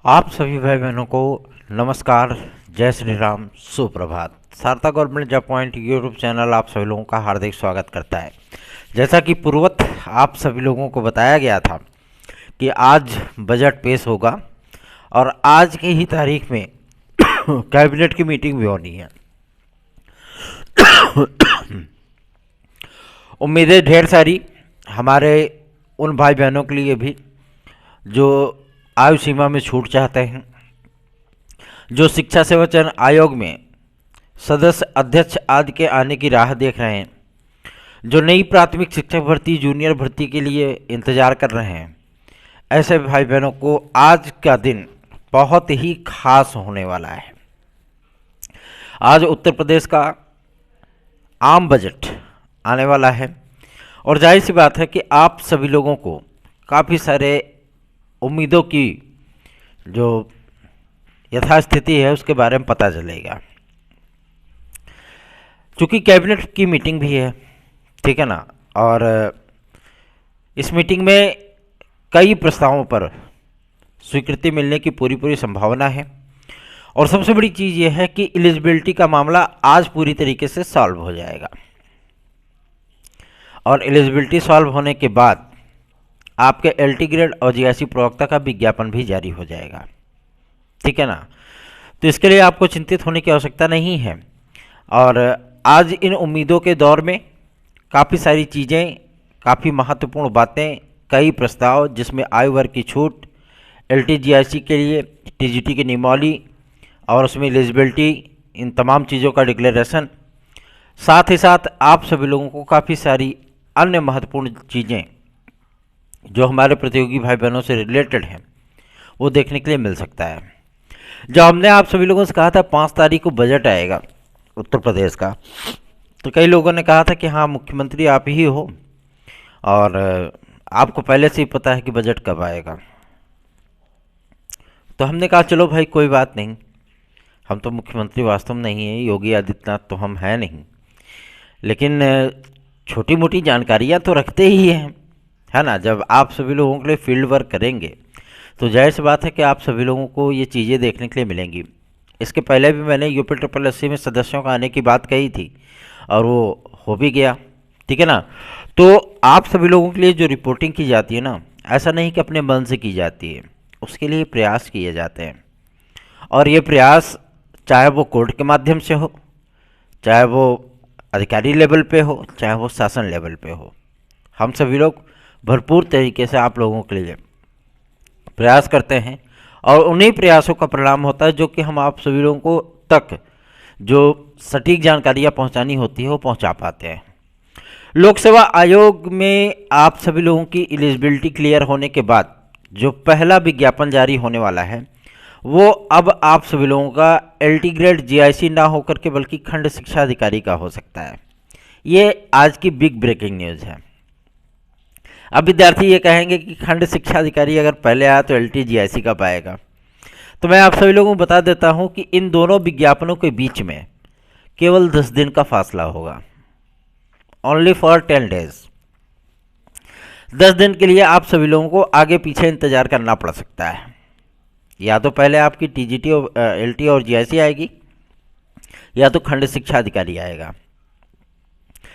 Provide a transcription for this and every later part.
आप सभी भाई बहनों को नमस्कार, जय श्री राम, सुप्रभात। Saratha government job point YouTube channel आप सभी लोगों का हार्दिक स्वागत करता है। जैसा कि पूर्वत आप सभी लोगों को बताया गया था कि आज बजट पेश होगा और आज की ही तारीख में कैबिनेट की मीटिंग भी होनी है। उम्मीदें ढेर सारी हमारे उन भाई बहनों के लिए भी जो आयु सीमा में छूट चाहते हैं, जो शिक्षा सेवा चयन आयोग में सदस्य अध्यक्ष आदि के आने की राह देख रहे हैं, जो नई प्राथमिक शिक्षक भर्ती जूनियर भर्ती के लिए इंतज़ार कर रहे हैं, ऐसे भाई बहनों को आज का दिन बहुत ही खास होने वाला है। आज उत्तर प्रदेश का आम बजट आने वाला है और जाहिर सी बात है कि आप सभी लोगों को काफ़ी सारे उम्मीदों की जो यथास्थिति है उसके बारे में पता चलेगा। चूँकि कैबिनेट की मीटिंग भी है, ठीक है ना, और इस मीटिंग में कई प्रस्तावों पर स्वीकृति मिलने की पूरी संभावना है और सबसे बड़ी चीज़ यह है कि एलिजिबिलिटी का मामला आज पूरी तरीके से सॉल्व हो जाएगा और एलिजिबिलिटी सॉल्व होने के बाद आपके एलटी ग्रेड और जीआईसी प्रवक्ता का विज्ञापन भी जारी हो जाएगा, ठीक है ना। तो इसके लिए आपको चिंतित होने की आवश्यकता नहीं है और आज इन उम्मीदों के दौर में काफ़ी सारी चीज़ें, काफ़ी महत्वपूर्ण बातें, कई प्रस्ताव जिसमें आयु वर्ग की छूट, एलटी जीआईसी के लिए टीजीटी की नियमावली और उसमें एलिजिबिलिटी, इन तमाम चीज़ों का डिक्लेरेशन, साथ ही साथ आप सभी लोगों को काफ़ी सारी अन्य महत्वपूर्ण चीज़ें जो हमारे प्रतियोगी भाई बहनों से रिलेटेड हैं वो देखने के लिए मिल सकता है। जब हमने आप सभी लोगों से कहा था 5 तारीख को बजट आएगा उत्तर प्रदेश का, तो कई लोगों ने कहा था कि हाँ मुख्यमंत्री आप ही हो और आपको पहले से ही पता है कि बजट कब आएगा। तो हमने कहा चलो भाई कोई बात नहीं, हम तो मुख्यमंत्री वास्तव में नहीं है, योगी आदित्यनाथ तो हम हैं नहीं, लेकिन छोटी मोटी जानकारियाँ तो रखते ही हैं, है ना। जब आप सभी लोगों के लिए फील्ड वर्क करेंगे तो जाहिर सी बात है कि आप सभी लोगों को ये चीज़ें देखने के लिए मिलेंगी। इसके पहले भी मैंने यूपी ट्रिपल एस सी में सदस्यों का आने की बात कही थी और वो हो भी गया, ठीक है ना। तो आप सभी लोगों के लिए जो रिपोर्टिंग की जाती है ना, ऐसा नहीं कि अपने मन से की जाती है, उसके लिए प्रयास किए जाते हैं और ये प्रयास चाहे वो कोर्ट के माध्यम से हो, चाहे वो अधिकारी लेवल पे हो, चाहे वो शासन लेवल पे हो, हम सभी लोग भरपूर तरीके से आप लोगों के लिए प्रयास करते हैं और उन्हीं प्रयासों का परिणाम होता है जो कि हम आप सभी लोगों को तक जो सटीक जानकारियाँ पहुंचानी होती है वो पहुंचा पाते हैं। लोक सेवा आयोग में आप सभी लोगों की एलिजिबिलिटी क्लियर होने के बाद जो पहला विज्ञापन जारी होने वाला है वो अब आप सभी लोगों का एलटी ग्रेड जीआईसी ना होकर के बल्कि खंड शिक्षा अधिकारी का हो सकता है। ये आज की बिग ब्रेकिंग न्यूज़ है। अब विद्यार्थी ये कहेंगे कि खंड शिक्षा अधिकारी अगर पहले आया तो एलटी जीआईसी कब आएगा। तो मैं आप सभी लोगों को बता देता हूं कि इन दोनों विज्ञापनों के बीच में केवल 10 दिन का फासला होगा, ओनली फॉर 10 डेज। 10 दिन के लिए आप सभी लोगों को आगे पीछे इंतजार करना पड़ सकता है। या तो पहले आपकी टीजीटी एलटी और जीआईसी आएगी या तो खंड शिक्षा अधिकारी आएगा,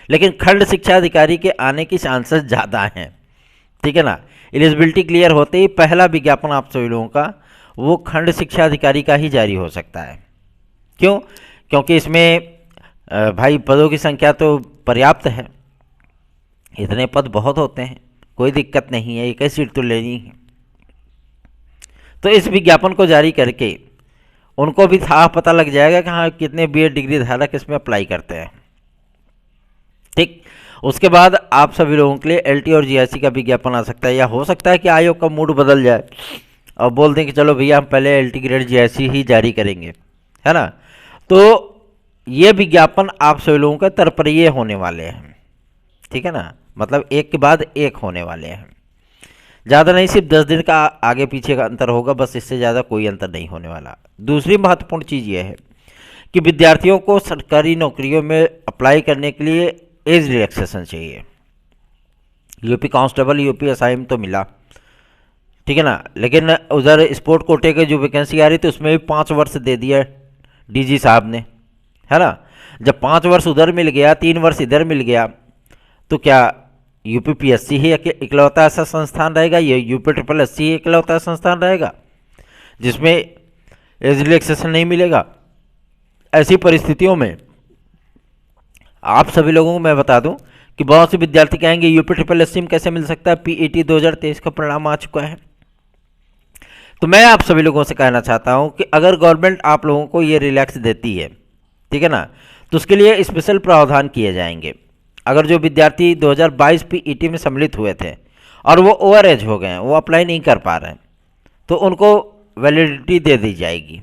लेकिन खंड शिक्षा अधिकारी के आने की चांसेस ज़्यादा हैं, ठीक है ना। एलिजिबिलिटी क्लियर होते ही पहला विज्ञापन आप सभी लोगों का वो खंड शिक्षा अधिकारी का ही जारी हो सकता है। क्यों? क्योंकि इसमें भाई पदों की संख्या तो पर्याप्त है, इतने पद बहुत होते हैं, कोई दिक्कत नहीं है, एक ही सीट तो लेनी है। तो इस विज्ञापन को जारी करके उनको भी था पता लग जाएगा कि हाँ कितने बीएड डिग्री धारक इसमें अप्लाई करते हैं, ठीक। उसके बाद आप सभी लोगों के लिए एलटी और जीआईसी का विज्ञापन आ सकता है, या हो सकता है कि आयोग का मूड बदल जाए और बोल दें कि चलो भैया हम पहले एलटी ग्रेड जीआईसी ही जारी करेंगे, है ना। तो ये विज्ञापन आप सभी लोगों के तरपरिये होने वाले हैं, ठीक है ना, मतलब एक के बाद एक होने वाले हैं। ज़्यादा नहीं, सिर्फ 10 दिन का आगे पीछे का अंतर होगा, बस इससे ज़्यादा कोई अंतर नहीं होने वाला। दूसरी महत्वपूर्ण चीज़ ये है कि विद्यार्थियों को सरकारी नौकरियों में अप्लाई करने के लिए एज रिलैक्सेशन चाहिए। यूपी कांस्टेबल, यूपी एसआई में तो मिला, ठीक है ना। लेकिन उधर स्पोर्ट कोटे के जो वैकेंसी आ रही थी उसमें भी 5 वर्ष दे दिया डीजी साहब ने, है ना। जब 5 वर्ष उधर मिल गया, 3 वर्ष इधर मिल गया, तो क्या यूपीपीएससी ही इकलौता ऐसा संस्थान रहेगा, ये यूपी ट्रिपल एससी ही इकलौता संस्थान रहेगा जिसमें एज रिलैक्सेशन नहीं मिलेगा? ऐसी परिस्थितियों में आप सभी लोगों को मैं बता दूं कि बहुत से विद्यार्थी कहेंगे यूपी ट्रिपल एससी में कैसे मिल सकता है, पीईटी 2023 का परिणाम आ चुका है। तो मैं आप सभी लोगों से कहना चाहता हूं कि अगर गवर्नमेंट आप लोगों को ये रिलैक्स देती है, ठीक है ना, तो उसके लिए स्पेशल प्रावधान किए जाएंगे। अगर जो विद्यार्थी 2022 पीईटी में सम्मिलित हुए थे और वो ओवर एज हो गए हैं, वो अप्लाई नहीं कर पा रहे हैं, तो उनको वैलिडिटी दे दी जाएगी,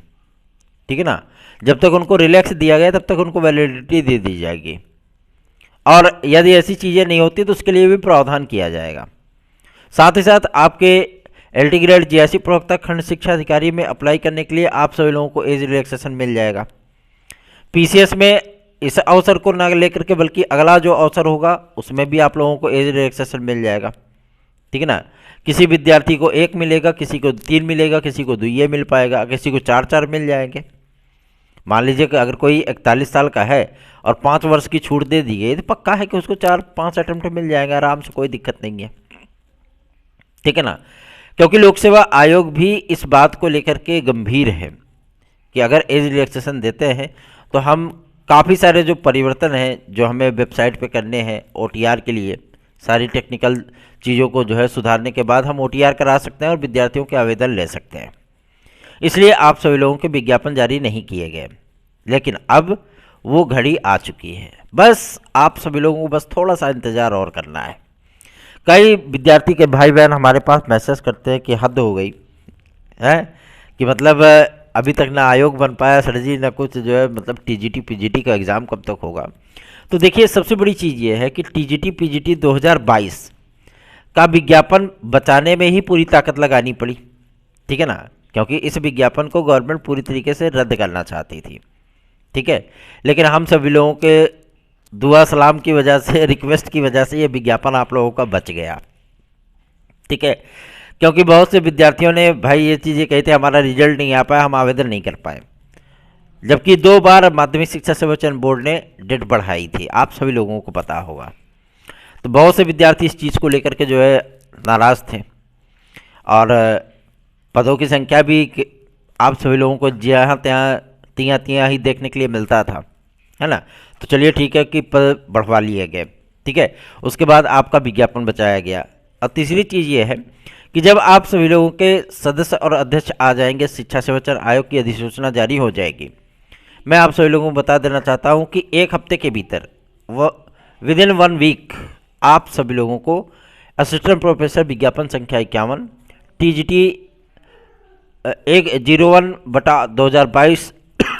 ठीक है ना। जब तक उनको रिलैक्स दिया गया तब तक उनको वैलिडिटी दे दी जाएगी। और यदि ऐसी चीज़ें नहीं होती तो उसके लिए भी प्रावधान किया जाएगा। साथ ही साथ आपके एलटी ग्रेड जीआईसी प्रवक्ता खंड शिक्षा अधिकारी में अप्लाई करने के लिए आप सभी लोगों को एज रिलैक्सेशन मिल जाएगा। पीसीएस में इस अवसर को ना लेकर के बल्कि अगला जो अवसर होगा उसमें भी आप लोगों को एज रिलैक्सेशन मिल जाएगा, ठीक है ना। किसी विद्यार्थी को 1 मिलेगा, किसी को 3 मिलेगा, किसी को 2 मिल पाएगा, किसी को 4 मिल जाएंगे। मान लीजिए कि अगर कोई 41 साल का है और 5 वर्ष की छूट दे दी गई तो पक्का है कि उसको 4-5 अटेम्प्ट मिल जाएगा आराम से, कोई दिक्कत नहीं है, ठीक है ना। क्योंकि लोक सेवा आयोग भी इस बात को लेकर के गंभीर है कि अगर एज रिलैक्सेशन देते हैं तो हम काफ़ी सारे जो परिवर्तन हैं जो हमें वेबसाइट पे करने हैं ओटीआर के लिए, सारी टेक्निकल चीज़ों को जो है सुधारने के बाद हम ओटीआर करा सकते हैं और विद्यार्थियों के आवेदन ले सकते हैं। इसलिए आप सभी लोगों के विज्ञापन जारी नहीं किए गए, लेकिन अब वो घड़ी आ चुकी है। बस आप सभी लोगों को बस थोड़ा सा इंतज़ार और करना है। कई विद्यार्थी के भाई बहन हमारे पास मैसेज करते हैं कि हद हो गई है, कि मतलब अभी तक ना आयोग बन पाया सर जी, ना कुछ जो है, मतलब टीजीटी पीजीटी का एग्ज़ाम कब तक होगा। तो देखिए सबसे बड़ी चीज़ ये है कि टीजीटी पीजीटी 2022 का विज्ञापन बचाने में ही पूरी ताकत लगानी पड़ी, ठीक है ना, क्योंकि इस विज्ञापन को गवर्नमेंट पूरी तरीके से रद्द करना चाहती थी, ठीक है। लेकिन हम सभी लोगों के दुआ सलाम की वजह से, रिक्वेस्ट की वजह से ये विज्ञापन आप लोगों का बच गया, ठीक है। क्योंकि बहुत से विद्यार्थियों ने भाई ये चीज़ें कही थी हमारा रिजल्ट नहीं आ पाया, हम आवेदन नहीं कर पाए, जबकि 2 बार माध्यमिक शिक्षा संवर्चन बोर्ड ने डेट बढ़ाई थी, आप सभी लोगों को पता होगा। तो बहुत से विद्यार्थी इस चीज़ को लेकर के जो है नाराज़ थे और पदों की संख्या भी आप सभी लोगों को जहाँ तहाँ तियाँ ही देखने के लिए मिलता था, है ना। तो चलिए ठीक है कि पद बढ़वा लिए गए, ठीक है। उसके बाद आपका विज्ञापन बचाया गया। और तीसरी चीज़ ये है कि जब आप सभी लोगों के सदस्य और अध्यक्ष आ जाएंगे, शिक्षा संवर्चन आयोग की अधिसूचना जारी हो जाएगी। मैं आप सभी लोगों को बता देना चाहता हूँ कि 1 हफ्ते के भीतर विदिन 1 वीक आप सभी लोगों को असिस्टेंट प्रोफेसर विज्ञापन संख्या 51 टीजीटी 101/2022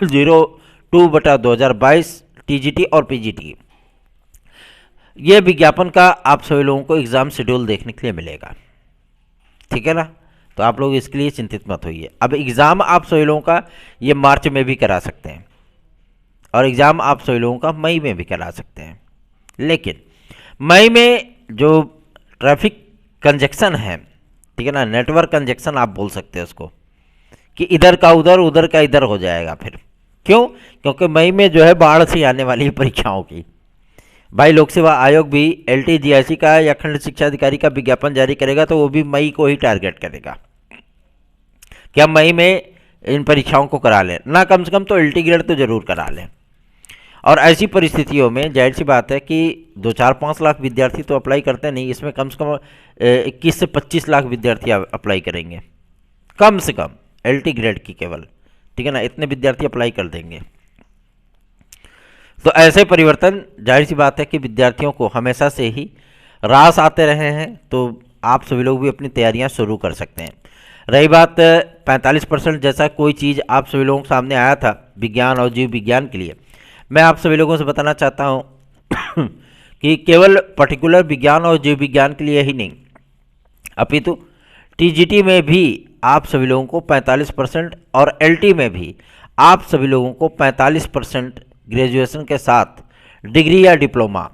02/2022 टीजीटी और पीजीटी, ये विज्ञापन का आप सभी लोगों को एग्ज़ाम शेड्यूल देखने के लिए मिलेगा, ठीक है ना। तो आप लोग इसके लिए चिंतित मत होइए। अब एग्ज़ाम आप सभी लोगों का ये मार्च में भी करा सकते हैं और एग्ज़ाम आप सभी लोगों का मई में भी करा सकते हैं, लेकिन मई में जो ट्रैफिक कंजेक्शन है, ठीक है ना, नेटवर्क कंजेक्शन आप बोल सकते हैं उसको, कि इधर का उधर उधर का इधर हो जाएगा। फिर क्यों? क्योंकि मई में जो है बाढ़ से आने वाली है परीक्षाओं की। भाई लोक सेवा आयोग भी एलटी जीआईसी का या खंड शिक्षा अधिकारी का विज्ञापन जारी करेगा तो वो भी मई को ही टारगेट करेगा कि हम मई में इन परीक्षाओं को करा लें, ना कम से कम तो एलटी ग्रेड तो जरूर करा लें। और ऐसी परिस्थितियों में जाहिर सी बात है कि 2-4-5 लाख विद्यार्थी तो अप्लाई करते नहीं, इसमें कम से कम 21 से 25 लाख विद्यार्थी अप्लाई करेंगे कम से कम एलटी ग्रेड की केवल, ठीक है ना, इतने विद्यार्थी अप्लाई कर देंगे। तो ऐसे परिवर्तन जाहिर सी बात है कि विद्यार्थियों को हमेशा से ही रास आते रहे हैं, तो आप सभी लोग भी अपनी तैयारियां शुरू कर सकते हैं। रही बात 45% जैसा कोई चीज़ आप सभी लोगों के सामने आया था विज्ञान और जीव विज्ञान के लिए, मैं आप सभी लोगों से बताना चाहता हूं कि केवल पर्टिकुलर विज्ञान और जीव विज्ञान के लिए ही नहीं, अपितु टीजीटी में भी आप सभी लोगों को 45% और एलटी में भी आप सभी लोगों को 45% ग्रेजुएशन के साथ डिग्री या डिप्लोमा,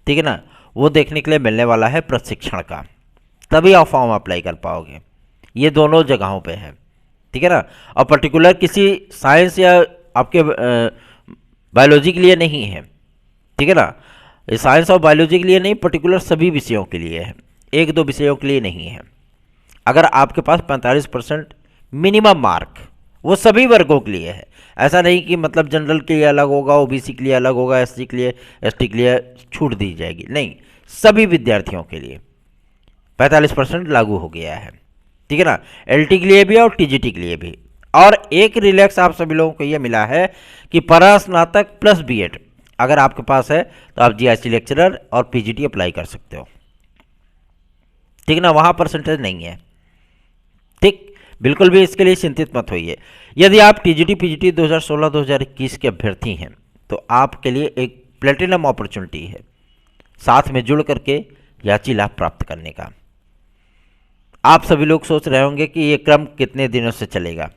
ठीक है ना, वो देखने के लिए मिलने वाला है प्रशिक्षण का, तभी आप फॉर्म अप्लाई कर पाओगे। ये दोनों जगहों पे है, ठीक है ना। और पर्टिकुलर किसी साइंस या आपके बायोलॉजी के लिए नहीं है, ठीक है ना। ये साइंस और बायोलॉजी के लिए नहीं, पर्टिकुलर सभी विषयों के लिए है, एक दो विषयों के लिए नहीं है। अगर आपके पास 45% मिनिमम मार्क, वो सभी वर्गों के लिए है। ऐसा नहीं कि मतलब जनरल के लिए अलग होगा, ओबीसी के लिए अलग होगा, एससी के लिए, एसटी के लिए छूट दी जाएगी, नहीं, सभी विद्यार्थियों के लिए 45% लागू हो गया है, ठीक है ना। एलटी के लिए भी और टीजीटी के लिए भी। और एक रिलैक्स आप सभी लोगों को ये मिला है कि परास्नातक प्लस बीएड अगर आपके पास है तो आप जीआईसी लेक्चरर और पीजीटी अप्लाई कर सकते हो, ठीक ना। वहाँ परसेंटेज नहीं है, ठीक, बिल्कुल भी इसके लिए चिंतित मत होइए। यदि आप टीजीटी पीजीटी 2016-2021 के अभ्यर्थी हैं तो आपके लिए एक प्लेटिनम अपॉर्चुनिटी है साथ में जुड़ करके याची लाभ प्राप्त करने का। आप सभी लोग सोच रहे होंगे कि ये क्रम कितने दिनों से चलेगा।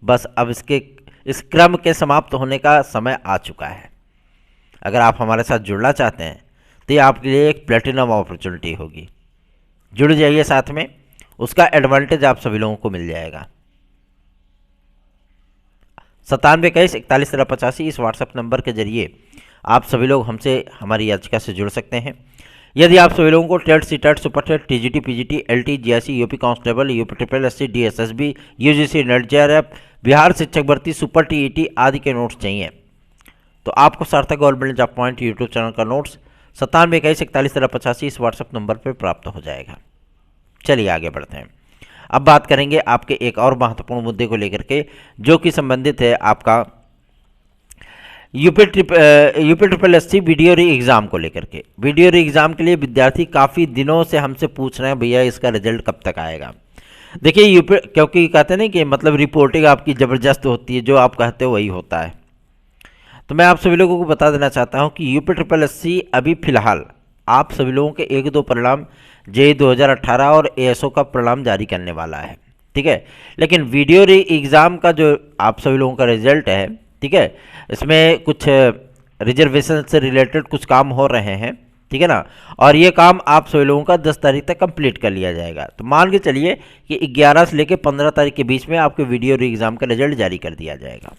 बस अब इस क्रम के समाप्त होने का समय आ चुका है। अगर आप हमारे साथ जुड़ना चाहते हैं तो ये आपके लिए एक प्लेटिनम अपॉर्चुनिटी होगी। जुड़ जाइए साथ में, उसका एडवांटेज आप सभी लोगों को मिल जाएगा। 9721411385 इस व्हाट्सएप नंबर के जरिए आप सभी लोग हमसे हमारी याचिका से जुड़ सकते हैं। यदि आप सभी लोगों को TET C TET super TET TGT PGT LT GIC UP constable UP triple SC DSSB UGC NET JRF Bihar शिक्षक भर्ती सुपर टीईटी आदि के नोट्स चाहिए तो आपको सार्थक government job point YouTube channel का नोट्स 9721411385 इस व्हाट्सएप नंबर पर प्राप्त हो जाएगा। चलिए आगे बढ़ते हैं। अब बात करेंगे आपके एक और महत्वपूर्ण मुद्दे को लेकर के, जो कि संबंधित है आपका यूपी ट्रिपल एससी वीडियो री एग्ज़ाम को लेकर के। वीडियो री एग्ज़ाम के लिए विद्यार्थी काफ़ी दिनों से हमसे पूछ रहे हैं भैया इसका रिजल्ट कब तक आएगा। देखिए यूपी, क्योंकि कहते नहीं कि मतलब रिपोर्टिंग आपकी ज़बरदस्त होती है, जो आप कहते हो वही होता है। तो मैं आप सभी लोगों को बता देना चाहता हूँ कि यूपी ट्रिपल एससी अभी फ़िलहाल आप सभी लोगों के एक दो परिणाम जेई 2018 और एएसओ का परिणाम जारी करने वाला है, ठीक है। लेकिन वीडियो री एग्ज़ाम का जो आप सभी लोगों का रिजल्ट है, ठीक है, इसमें कुछ रिजर्वेशन से रिलेटेड कुछ काम हो रहे हैं, ठीक है ना। और ये काम आप सभी लोगों का 10 तारीख तक कंप्लीट कर लिया जाएगा। तो मान के चलिए कि 11 से लेकर 15 तारीख के बीच में आपके वीडियो री एग्ज़ाम का रिजल्ट जारी कर दिया जाएगा।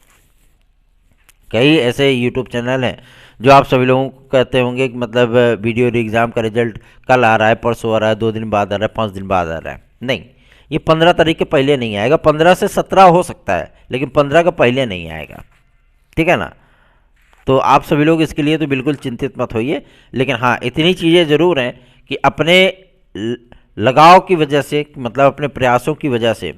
कई ऐसे यूट्यूब चैनल हैं जो आप सभी लोगों को कहते होंगे कि मतलब वीडियो री एग्ज़ाम का रिजल्ट कल आ रहा है, परसों आ रहा है, 2 दिन बाद आ रहा है, 5 दिन बाद आ रहा है। नहीं, ये 15 तारीख के पहले नहीं आएगा। 15 से 17 हो सकता है, लेकिन 15 के पहले नहीं आएगा, ठीक है ना। तो आप सभी लोग इसके लिए तो बिल्कुल चिंतित मत होइए। लेकिन हाँ, इतनी चीज़ें ज़रूर हैं कि अपने लगाव की वजह से, मतलब अपने प्रयासों की वजह से,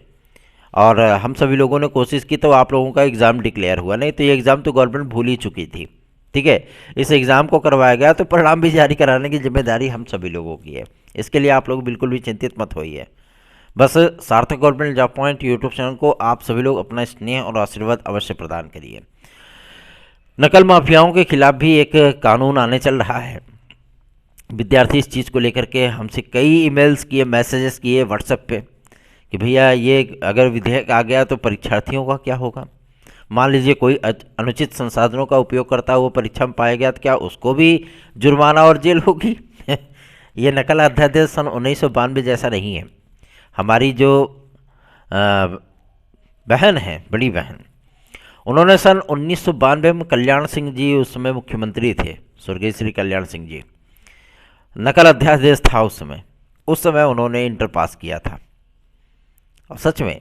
और हम सभी लोगों ने कोशिश की तो आप लोगों का एग्ज़ाम डिक्लेयर हुआ। नहीं तो ये एग्ज़ाम तो गवर्नमेंट भूल ही चुकी थी, ठीक है। इस एग्ज़ाम को करवाया गया तो परिणाम भी जारी कराने की जिम्मेदारी हम सभी लोगों की है। इसके लिए आप लोग बिल्कुल भी चिंतित मत होइए। बस सार्थक government job point YouTube channel को आप सभी लोग अपना स्नेह और आशीर्वाद अवश्य प्रदान करिए। नकल माफियाओं के खिलाफ भी एक कानून आने चल रहा है। विद्यार्थी इस चीज़ को लेकर के हमसे कई ईमेल्स किए, मैसेजेस किए व्हाट्सएप पे कि भैया ये अगर विधेयक आ गया तो परीक्षार्थियों का क्या होगा। मान लीजिए कोई अनुचित संसाधनों का उपयोग करता हुआ परीक्षा में पाया गया तो क्या उसको भी जुर्माना और जेल होगी। ये नकल अध्यादेश सन 1992 जैसा नहीं है। हमारी जो बहन है, बड़ी बहन, उन्होंने सन 1992 में कल्याण सिंह जी उस समय मुख्यमंत्री थे, स्वर्गीय श्री कल्याण सिंह जी, नकल अध्यादेश था उस समय उन्होंने इंटर पास किया था। और सच में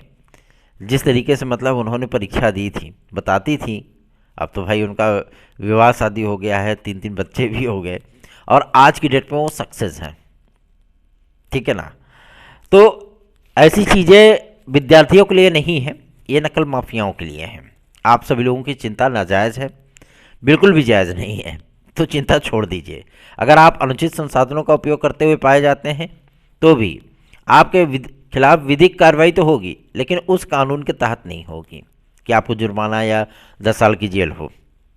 जिस तरीके से मतलब उन्होंने परीक्षा दी थी, बताती थी, अब तो भाई उनका विवाह शादी हो गया है, 3 बच्चे भी हो गए और आज की डेट में वो सक्सेस हैं, ठीक है ना। तो ऐसी चीज़ें विद्यार्थियों के लिए नहीं है, ये नकल माफियाओं के लिए हैं। आप सभी लोगों की चिंता नाजायज़ है, बिल्कुल भी जायज़ नहीं है, तो चिंता छोड़ दीजिए। अगर आप अनुचित संसाधनों का उपयोग करते हुए पाए जाते हैं तो भी आपके खिलाफ विधिक कार्रवाई तो होगी, लेकिन उस कानून के तहत नहीं होगी कि आपको जुर्माना या 10 साल की जेल हो,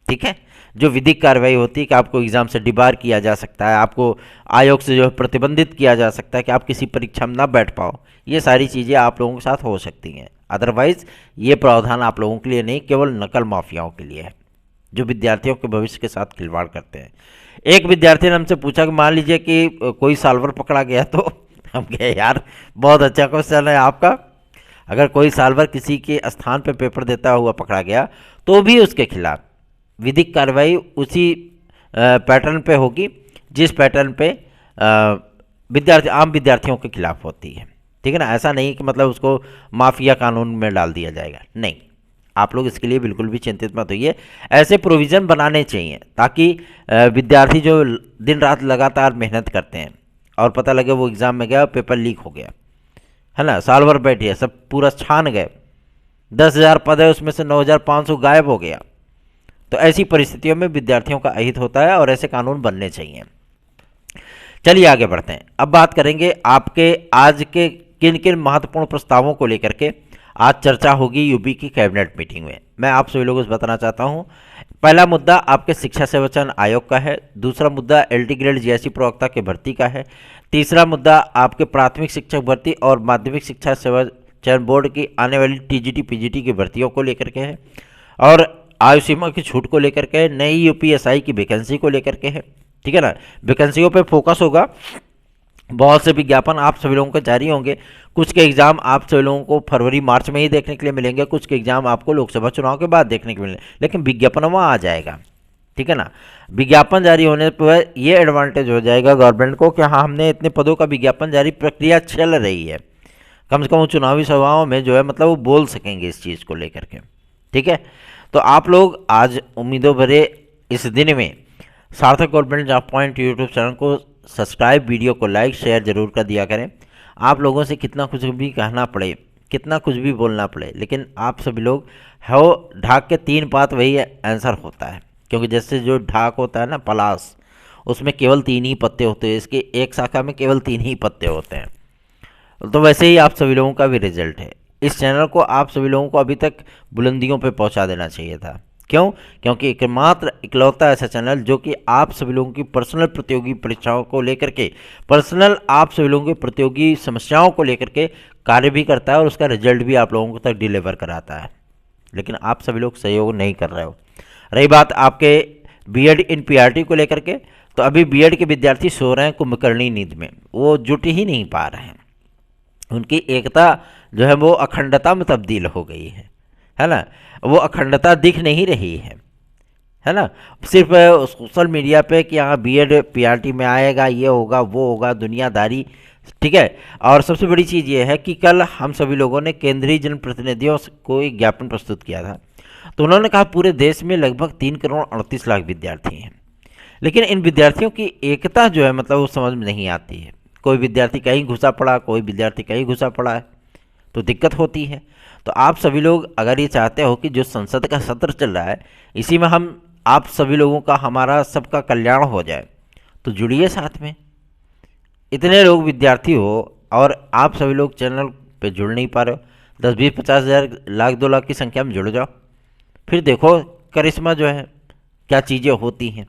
ठीक है। जो विधिक कार्रवाई होती है कि आपको एग्ज़ाम से डिबार किया जा सकता है, आपको आयोग से जो है प्रतिबंधित किया जा सकता है कि आप किसी परीक्षा में ना बैठ पाओ, ये सारी चीज़ें आप लोगों के साथ हो सकती हैं। अदरवाइज़ ये प्रावधान आप लोगों के लिए नहीं, केवल नकल माफियाओं के लिए है जो विद्यार्थियों के भविष्य के साथ खिलवाड़ करते हैं। एक विद्यार्थी ने हमसे पूछा कि मान लीजिए कि कोई साल्वर पकड़ा गया तो हम कहे यार बहुत अच्छा क्वेश्चन है आपका, अगर कोई साल भर किसी के स्थान पर पेपर देता हुआ पकड़ा गया तो भी उसके खिलाफ विधिक कार्रवाई उसी पैटर्न पे होगी जिस पैटर्न पे आम विद्यार्थियों के खिलाफ होती है। ठीक है ना, ऐसा नहीं कि मतलब उसको माफिया कानून में डाल दिया जाएगा, नहीं। आप लोग इसके लिए बिल्कुल भी चिंतित मत होइए। ऐसे प्रोविज़न बनाने चाहिए ताकि विद्यार्थी जो दिन रात लगातार मेहनत करते हैं और पता लगे वो एग्ज़ाम में गया पेपर लीक हो गया, है ना, साल भर बैठे सब पूरा छान गए, 10,000 पद है उसमें से 9,500 गायब हो गया। तो ऐसी परिस्थितियों में विद्यार्थियों का अहित होता है और ऐसे कानून बनने चाहिए। चलिए आगे बढ़ते हैं। अब बात करेंगे आपके आज के किन किन महत्वपूर्ण प्रस्तावों को लेकर के आज चर्चा होगी यूपी की कैबिनेट मीटिंग में। मैं आप सभी लोगों से बताना चाहता हूं। पहला मुद्दा आपके शिक्षा सेवा चयन आयोग का है। दूसरा मुद्दा एलटी ग्रेड जीएससी प्रवक्ता के भर्ती का है। तीसरा मुद्दा आपके प्राथमिक शिक्षक भर्ती और माध्यमिक शिक्षा सेवा चयन बोर्ड की आने वाली टीजीटी पीजीटी की भर्तियों को लेकर के है और आयु सीमा की छूट को लेकर के, नई यूपीएसआई की वैकेंसी को लेकर के है। ठीक है ना, वैकेंसियों पे फोकस होगा। बहुत से विज्ञापन आप सभी लोगों को जारी होंगे। कुछ के एग्जाम आप सभी लोगों को फरवरी मार्च में ही देखने के लिए मिलेंगे, कुछ के एग्जाम आपको लोकसभा चुनाव के बाद देखने के मिलेंगे, लेकिन विज्ञापन वहाँ आ जाएगा। ठीक है ना, विज्ञापन जारी होने पर ये एडवांटेज हो जाएगा गवर्नमेंट को कि हाँ हमने इतने पदों का विज्ञापन जारी प्रक्रिया चल रही है, कम से कम चुनावी सभाओं में जो है मतलब वो बोल सकेंगे इस चीज़ को लेकर के। ठीक है, तो आप लोग आज उम्मीदों भरे इस दिन में सार्थक government job point YouTube channel को सब्सक्राइब, वीडियो को लाइक शेयर जरूर कर दिया करें। आप लोगों से कितना कुछ भी कहना पड़े, कितना कुछ भी बोलना पड़े, लेकिन आप सभी लोग हो ढाक के 3 पात वही आंसर होता है, क्योंकि जैसे जो ढाक होता है ना पलास, उसमें केवल 3 ही पत्ते होते हैं, इसके एक शाखा में केवल 3 ही पत्ते होते हैं। तो वैसे ही आप सभी लोगों का भी रिजल्ट है। इस चैनल को आप सभी लोगों को अभी तक बुलंदियों पे पहुंचा देना चाहिए था। क्यों? क्योंकि एकमात्र इकलौता ऐसा चैनल जो कि आप सभी लोगों की पर्सनल प्रतियोगी परीक्षाओं को लेकर के, पर्सनल आप सभी लोगों की प्रतियोगी समस्याओं को लेकर के कार्य भी करता है और उसका रिजल्ट भी आप लोगों को तक डिलीवर कराता है, लेकिन आप सभी लोग सहयोग नहीं कर रहे हो। रही बात आपके बीएड इन पीआरटी को लेकर के, तो अभी बीएड के विद्यार्थी सो रहे हैं कुंभकर्णी नींद में, वो जुट ही नहीं पा रहे हैं। उनकी एकता जो है वो अखंडता में तब्दील हो गई है ना, वो अखंडता दिख नहीं रही है ना। सिर्फ सोशल मीडिया पे कि हाँ बीएड पीआरटी में आएगा, ये होगा वो होगा, दुनियादारी। ठीक है, और सबसे बड़ी चीज़ ये है कि कल हम सभी लोगों ने केंद्रीय जनप्रतिनिधियों को एक ज्ञापन प्रस्तुत किया था, तो उन्होंने कहा पूरे देश में लगभग 3 करोड़ 38 लाख विद्यार्थी हैं, लेकिन इन विद्यार्थियों की एकता जो है मतलब वो समझ में नहीं आती है। कोई विद्यार्थी कहीं घुसा पड़ा, कोई विद्यार्थी कहीं घुसा पड़ा है, तो दिक्कत होती है। तो आप सभी लोग अगर ये चाहते हो कि जो संसद का सत्र चल रहा है इसी में हम आप सभी लोगों का हमारा सबका कल्याण हो जाए, तो जुड़िए साथ में। इतने लोग विद्यार्थी हो और आप सभी लोग चैनल पे जुड़ नहीं पा रहे हो, 10, 20, 50 हज़ार, लाख 2 लाख की संख्या में जुड़ जाओ, फिर देखो करिश्मा जो है क्या चीज़ें होती हैं।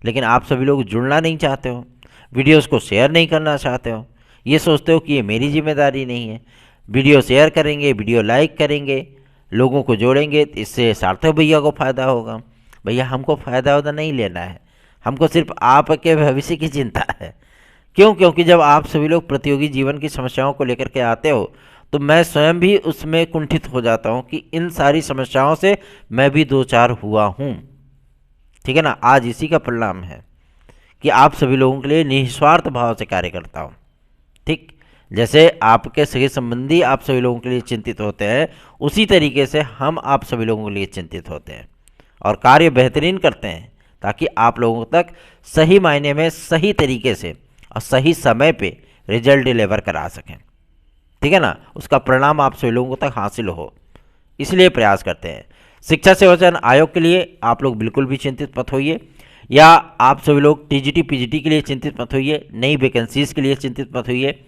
लेकिन आप सभी लोग जुड़ना नहीं चाहते हो, वीडियोस को शेयर नहीं करना चाहते हो, ये सोचते हो कि ये मेरी जिम्मेदारी नहीं है। वीडियो शेयर करेंगे, वीडियो लाइक करेंगे, लोगों को जोड़ेंगे, इससे सार्थक भैया को फ़ायदा होगा। भैया हमको फ़ायदा होता नहीं लेना है, हमको सिर्फ आपके भविष्य की चिंता है। क्यों? क्योंकि जब आप सभी लोग प्रतियोगी जीवन की समस्याओं को लेकर के आते हो तो मैं स्वयं भी उसमें कुंठित हो जाता हूँ कि इन सारी समस्याओं से मैं भी 2-4 हुआ हूँ। ठीक है ना, आज इसी का परिणाम है कि आप सभी लोगों के लिए निस्वार्थ भाव से कार्य करता हूँ। ठीक, जैसे आपके सगे संबंधी आप सभी लोगों के लिए चिंतित होते हैं, उसी तरीके से हम आप सभी लोगों के लिए चिंतित होते हैं और कार्य बेहतरीन करते हैं ताकि आप लोगों तक सही मायने में, सही तरीके से और सही समय पे रिजल्ट डिलीवर करा सकें। ठीक है ना, उसका परिणाम आप सभी लोगों तक हासिल हो, इसलिए प्रयास करते हैं। शिक्षा सेवा चयन आयोग के लिए आप लोग बिल्कुल भी चिंतित मत होइए, या आप सभी लोग टीजीटी पीजीटी के लिए चिंतित मत होइए, नई वैकेंसीज के लिए चिंतित मत होइए।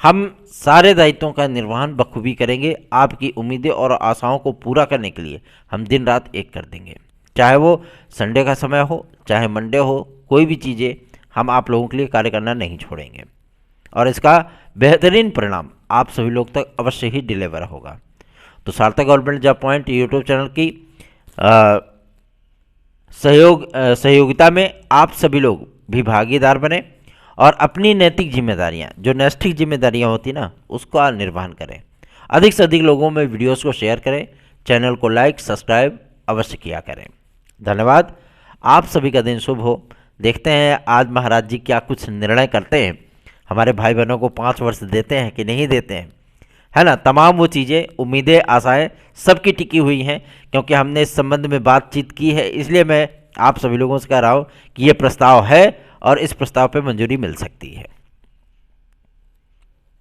हम सारे दायित्वों का निर्वहन बखूबी करेंगे। आपकी उम्मीदें और आशाओं को पूरा करने के लिए हम दिन रात एक कर देंगे, चाहे वो संडे का समय हो, चाहे मंडे हो, कोई भी चीज़ें हम आप लोगों के लिए कार्य करना नहीं छोड़ेंगे और इसका बेहतरीन परिणाम आप सभी लोग तक अवश्य ही डिलीवर होगा। तो सार्थक government job point YouTube channel की सहयोगिता में आप सभी लोग भी भागीदार बने और अपनी नैतिक जिम्मेदारियां, जो नैतिक जिम्मेदारियां होती ना, उसका निर्वहन करें। अधिक से अधिक लोगों में वीडियोस को शेयर करें, चैनल को लाइक सब्सक्राइब अवश्य किया करें। धन्यवाद। आप सभी का दिन शुभ हो। देखते हैं आज महाराज जी क्या कुछ निर्णय करते हैं, हमारे भाई बहनों को 5 वर्ष देते हैं कि नहीं देते हैं, है ना। तमाम वो चीज़ें, उम्मीदें, आशाएं सबकी टिकी हुई हैं, क्योंकि हमने इस संबंध में बातचीत की है। इसलिए मैं आप सभी लोगों से कह रहा हूँ कि ये प्रस्ताव है और इस प्रस्ताव पे मंजूरी मिल सकती है।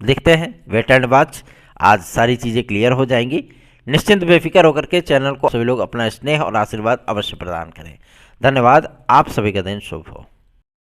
देखते हैं, वेट एंड वॉच। आज सारी चीज़ें क्लियर हो जाएंगी। निश्चिंत बेफिक्र होकर के चैनल को सभी लोग अपना स्नेह और आशीर्वाद अवश्य प्रदान करें। धन्यवाद। आप सभी का दिन शुभ हो।